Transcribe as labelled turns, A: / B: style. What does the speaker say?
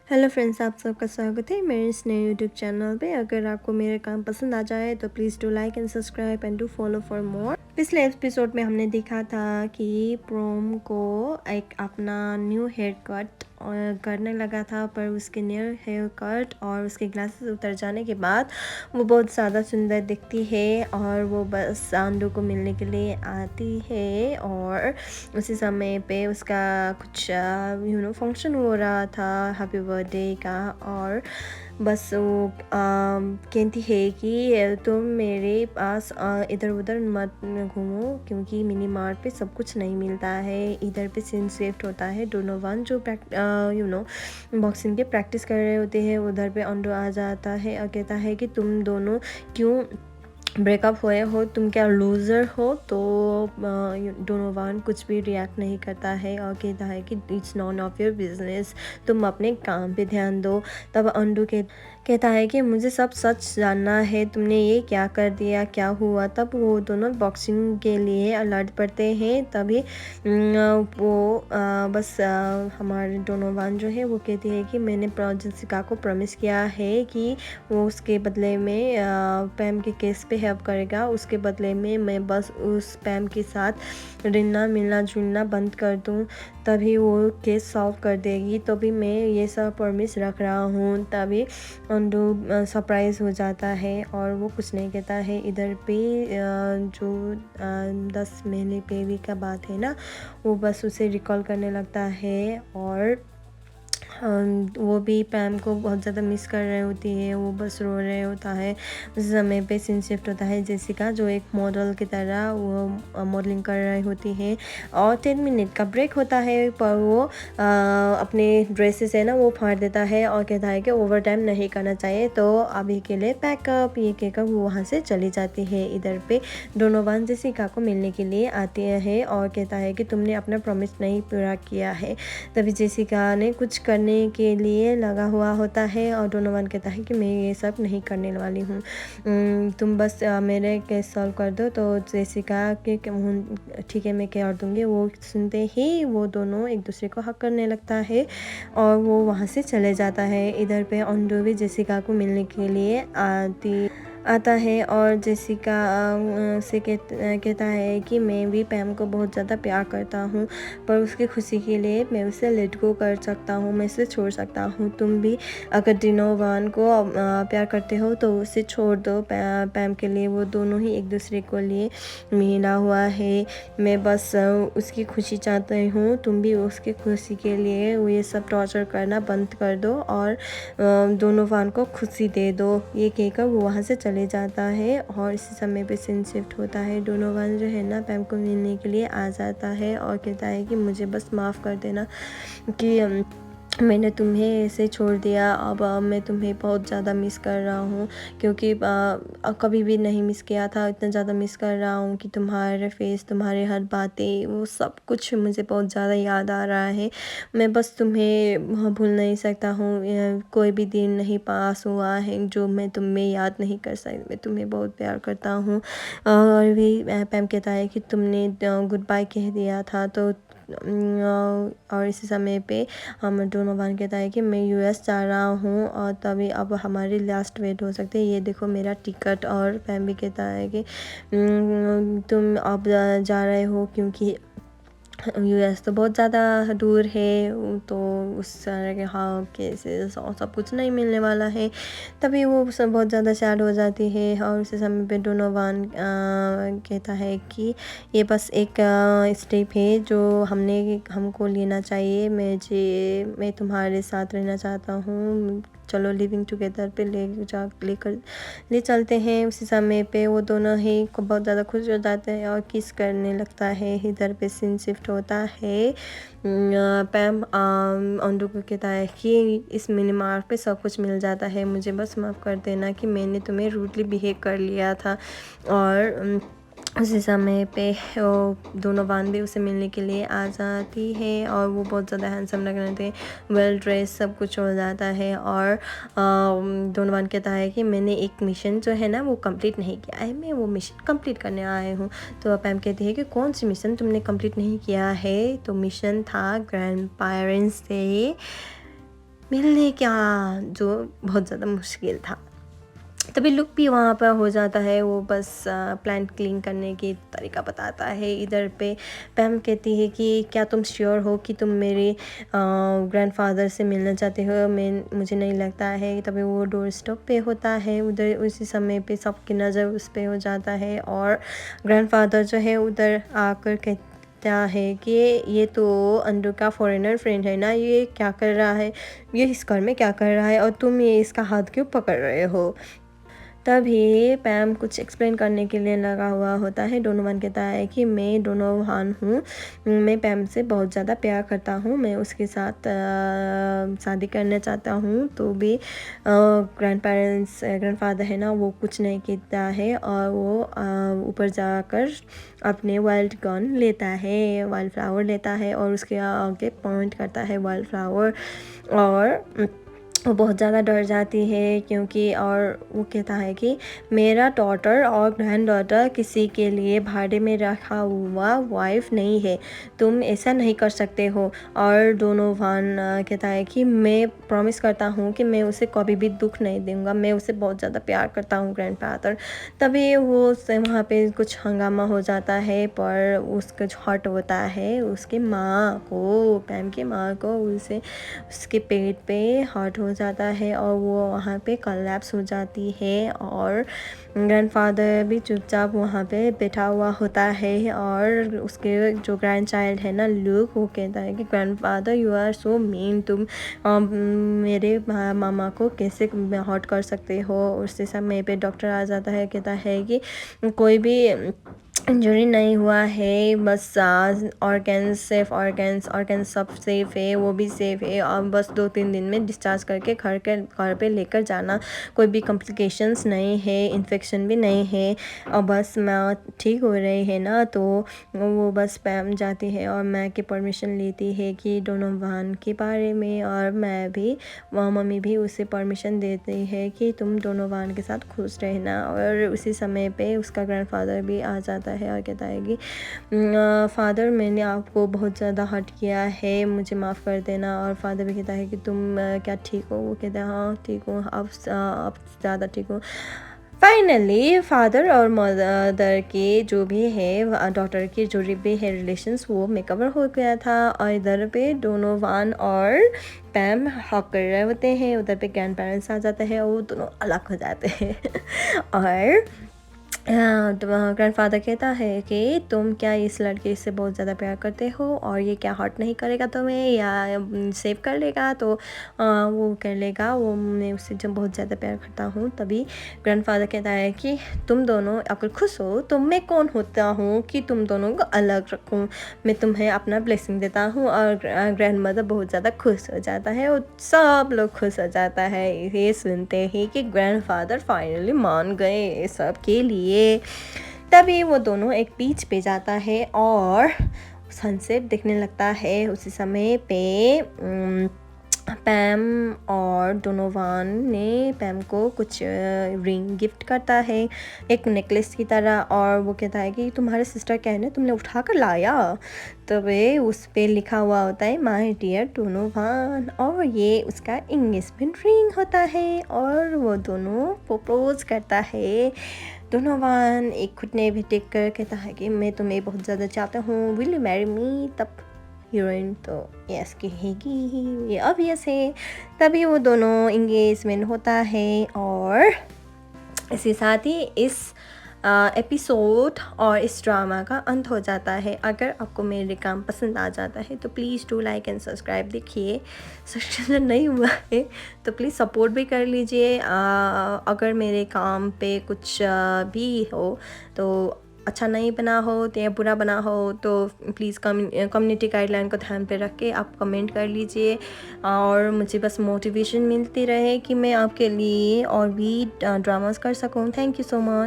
A: Hello friends, आप सबका स्वागत है मेरे इस नए यूट्यूब चैनल पे। अगर आपको मेरे काम पसंद आ जाए तो please do like and subscribe and do follow for more. पिछले एपिसोड में हमने देखा था कि प्रोम को एक अपना न्यू हेयर कट करने लगा था, पर उसके न्यू हेयर कट और उसके ग्लासेस उतर जाने के बाद वो बहुत ज़्यादा सुंदर दिखती है और वो बस आंडू को मिलने के लिए आती है। और उसी समय पे उसका कुछ फंक्शन हो रहा था हैप्पी बर्थडे का, और बस वो कहती है कि तुम मेरे पास इधर उधर मत घूमो क्योंकि मिनी मार्ट पे सब कुछ नहीं मिलता है। इधर पे सीन शिफ्ट होता है, डोनोवन जो बॉक्सिंग के प्रैक्टिस कर रहे होते हैं, उधर पे अंडो आ जाता है और कहता है कि तुम दोनों क्यों ब्रेकअप हुए हो, तुम क्या लूज़र हो। तो डोनोवन कुछ भी रिएक्ट नहीं करता है और कहता है कि it's none of your business, तुम अपने काम पे ध्यान दो। तब अंडू कहता है कि मुझे सब सच जानना है, तुमने ये क्या कर दिया, क्या हुआ। तब वो दोनों बॉक्सिंग के लिए अलर्ट पड़ते हैं। तभी वो बस हमारे डोनोवन जो है वो कहती है कि मैंने जेसिका को प्रॉमिस किया है कि वो उसके बदले में पैम के केस पे हेल्प करेगा। उसके बदले में मैं बस उस पैम के साथ रिलना मिलना जुलना बंद कर दूं, तभी वो केस सॉल्व कर देगी। तो भी मैं ये सब प्रॉमिस रख रहा हूँ। तभी अंडू सरप्राइज़ हो जाता है और वो कुछ नहीं कहता है। इधर पे जो 10 महीने बेबी का बात है ना, वो बस उसे रिकॉल करने लगता है और वो भी पैम को बहुत ज़्यादा मिस कर रही होती है। वो बस रो रहे होता है। उस समय पे सीन शिफ्ट होता है जेसिका, जो एक मॉडल की तरह वो मॉडलिंग कर रही होती है और 10 मिनट का ब्रेक होता है, पर वो अपने ड्रेसेस है ना वो फाड़ देता है और कहता है कि ओवर टाइम नहीं करना चाहिए, तो अभी के लिए पैकअप ये कहकर वो वहाँ से चली जाती है। इधर पे डोनोवन जेसिका को मिलने के लिए आती है और कहता है कि तुमने अपना प्रॉमिस नहीं पूरा किया है। तभी जेसिका ने कुछ करने के लिए लगा हुआ होता है और डोनोवन कहता है कि मैं ये सब नहीं करने वाली हूँ, तुम बस मेरे केस सॉल्व कर दो। तो जेसिका के ठीक है मैं कर दूँगी। वो सुनते ही वो दोनों एक दूसरे को हक करने लगता है और वो वहाँ से चले जाता है। इधर पे अंडू भी जेसिका को मिलने के लिए आता है और जेसिका से कहता है कि मैं भी पैम को बहुत ज़्यादा प्यार करता हूँ, पर उसकी खुशी के लिए मैं उसे लेट गो कर सकता हूँ, मैं उसे छोड़ सकता हूँ। तुम भी अगर डोनोवन को प्यार करते हो तो उसे छोड़ दो पैम के लिए। वो दोनों ही एक दूसरे को लिए मिला हुआ है। मैं बस उसकी खुशी चाहती हूँ, तुम भी उसकी खुशी के लिए वो ये सब टॉर्चर करना बंद कर दो और डोनोवन को खुशी दे दो। ये कहकर वो वहाँ से चले जाता है और इसी समय पे सीन शिफ्ट होता है। डोनोवन जो है ना पैम को मिलने के लिए आ जाता है और कहता है कि मुझे बस माफ़ कर देना कि मैंने तुम्हें ऐसे छोड़ दिया। अब मैं तुम्हें बहुत ज़्यादा मिस कर रहा हूँ, क्योंकि कभी भी नहीं मिस किया था, इतना ज़्यादा मिस कर रहा हूँ कि तुम्हारे फेस, तुम्हारे हर बातें, वो सब कुछ मुझे बहुत ज़्यादा याद आ रहा है। मैं बस तुम्हें भूल नहीं सकता हूँ। कोई भी दिन नहीं पास हुआ है जो मैं तुम्हें याद नहीं कर सकती। मैं तुम्हें बहुत प्यार करता हूँ। और भी पैम कहता है कि तुमने गुड बाय कह दिया था। तो और इसी समय पे हम डोनोवन कहता है कि मैं यूएस जा रहा हूँ और तभी अब हमारी लास्ट वेट हो सकती है, ये देखो मेरा टिकट। और पैम भी कहता है कि तुम अब जा रहे हो क्योंकि यूएस तो बहुत ज़्यादा दूर है, तो उस तरह के हाँ केसेस और सब कुछ नहीं मिलने वाला है। तभी वो सब बहुत ज़्यादा सैड हो जाती है और उसी समय पे डोनोवन कहता है कि ये बस एक स्टेप है जो हमको लेना चाहिए। मैं तुम्हारे साथ रहना चाहता हूँ, चलो लिविंग टुगेदर पे ले चलते हैं। उसी समय पे वो दोनों ही बहुत ज़्यादा खुश हो जाते हैं और किस करने लगता है। इधर पे सीन शिफ्ट होता है। पैम अंडू को कहता है कि इस मिनी मार्ट पे सब कुछ मिल जाता है, मुझे बस माफ़ कर देना कि मैंने तुम्हें रूडली बिहेव कर लिया था। और उसी समय पे वो डोनोवन भी उसे मिलने के लिए आ जाती है और वो बहुत ज़्यादा हैंडसम लग रहे थे, वेल ड्रेस, सब कुछ हो जाता है। और डोनोवन कहता है कि मैंने एक मिशन जो है ना वो कंप्लीट नहीं किया है, मैं वो मिशन कंप्लीट करने आया हूँ। तो पैम कहती है कि कौन सी मिशन तुमने कंप्लीट नहीं किया है। तो मिशन था ग्रैंड पेरेंट्स डे मिलने का जो बहुत ज़्यादा मुश्किल था। तभी लुक भी वहाँ पर हो जाता है, वो बस प्लांट क्लीन करने की तरीका बताता है। इधर पे पैम कहती है कि क्या तुम श्योर हो कि तुम मेरे ग्रैंडफादर से मिलना चाहते हो, मुझे नहीं लगता है। तभी वो डोर स्टॉप पे होता है, उधर उसी समय पे सबकी नज़र उस पे हो जाता है और ग्रैंडफादर जो है उधर आकर कहता है कि ये तो अंडू का फॉरेनर फ्रेंड है ना, ये क्या कर रहा है, ये इस घर में क्या कर रहा है और तुम ये इसका हाथ क्यों पकड़ रहे हो। तभी पैम कुछ एक्सप्लेन करने के लिए लगा हुआ होता है। डोनोवन कहता है कि मैं डोनोवन हूँ, मैं पैम से बहुत ज़्यादा प्यार करता हूँ, मैं उसके साथ शादी करना चाहता हूँ। तो भी ग्रैंडफादर है ना, वो कुछ नहीं कहता है और वो ऊपर जाकर अपने वाइल्ड गन लेता है, वाइल्ड फ्लावर लेता है और उसके आगे पॉइंट करता है वाइल्ड फ्लावर और वो बहुत ज़्यादा डर जाती है क्योंकि और वो कहता है कि मेरा डॉटर और ग्रैंड डॉटर किसी के लिए भाड़े में रखा हुआ वाइफ नहीं है, तुम ऐसा नहीं कर सकते हो। और डोनोवन कहता है कि मैं प्रॉमिस करता हूँ कि मैं उसे कभी भी दुख नहीं दूँगा, मैं उसे बहुत ज़्यादा प्यार करता हूँ ग्रैंडफादर। तभी वो वहाँ पे कुछ हंगामा हो जाता है, पर उसका जो हर्ट होता है उसके माँ को, पैम की माँ को, उसे उसके पेट पे हर्ट हो जाता है और वो वहाँ पे कोलैप्स हो जाती है और ग्रैंडफादर भी चुपचाप वहाँ पे बैठा हुआ होता है। और उसके जो ग्रैंड चाइल्ड है ना लूक, वो कहता है कि grandfather you are so mean, तुम मेरे मामा को कैसे हर्ट कर सकते हो। उसी समय पे डॉक्टर आ जाता है, कहता है कि कोई भी इंजरी नहीं हुआ है, बस ऑर्गेन्स सब सेफ़ है, वो भी सेफ़ है और बस 2-3 दिन में डिस्चार्ज करके घर पे लेकर जाना, कोई भी कॉम्प्लिकेशंस नहीं है, इन्फेक्शन भी नहीं है और बस माँ ठीक हो रही है ना। तो वो बस पैम जाती है और मैं की परमिशन लेती है कि डोनोवन के बारे में, और मैं भी मम्मी भी उसे परमिशन देती है कि तुम डोनोवन के साथ खुश रहना। और उसी समय पे उसका ग्रैंडफादर भी आ जाता है और कहता है कि फादर मैंने आपको बहुत ज़्यादा हर्ट किया है, मुझे माफ़ कर देना। और फादर भी कहता है कि तुम क्या ठीक हो, वो कहता है हाँ ठीक हूँ, अब ज़्यादा ठीक हूँ। फाइनली फादर और मदर के जो भी है डॉटर के जो भी है रिलेशंस, वो मेकअवर हो गया था। और इधर पे डोनोवन और पैम हक कर रहे होते हैं, उधर पे ग्रैंड पेरेंट्स आ जाते हैं और वो दोनों अलग हो जाते हैं और ग्रैंडफादर कहता है कि तुम क्या इस लड़के से बहुत ज़्यादा प्यार करते हो और ये क्या हर्ट नहीं करेगा तुम्हें या सेव कर लेगा, तो वो कर लेगा, वो मैं उससे जब बहुत ज़्यादा प्यार करता हूँ। तभी ग्रैंडफादर कहता है कि तुम दोनों अगर खुश हो तो मैं कौन होता हूँ कि तुम दोनों को अलग रखूँ, मैं तुम्हें अपना ब्लेसिंग देता हूँ। और ग्रैंड मदर बहुत ज़्यादा खुश हो जाता है और सब लोग खुश हो जाता है ये सुनते ही कि ग्रैंडफादर फाइनली मान गए सब के लिए। तभी वो दोनों एक बीच पे जाता है और सनसेट दिखने लगता है। उसी समय पे पैम और डोनोवन ने पैम को कुछ रिंग गिफ्ट करता है, एक नेकलेस की तरह, और वो कहता है कि तुम्हारे सिस्टर कहने तुमने उठा कर लाया। तो वे उस पे लिखा हुआ होता है माय डियर डोनोवन, और ये उसका एंगेजमेंट रिंग होता है और वो दोनों प्रपोज करता है। डोनोवन एक घुटने भी टेक कर कहता है कि मैं तुम्हें बहुत ज़्यादा चाहता हूँ, विल यू मैरी मी। तब हीरोइन तो यस कहेगी, ये ऑब्वियस है। तभी वो दोनों एंगेजमेंट होता है और इसी साथ ही इस एपिसोड और इस ड्रामा का अंत हो जाता है। अगर आपको मेरे काम पसंद आ जाता है तो please do like and subscribe. देखिए सब्सक्रिप्शन नहीं हुआ है तो प्लीज़ सपोर्ट भी कर लीजिए। अगर मेरे काम पे कुछ भी हो तो अच्छा नहीं बना हो या बुरा बना हो तो प्लीज़ कम्युनिटी गाइडलाइन को ध्यान पे रख के आप कमेंट कर लीजिए और मुझे बस मोटिवेशन मिलती रहे कि मैं आपके लिए और भी ड्रामास कर सकूं। Thank you so much.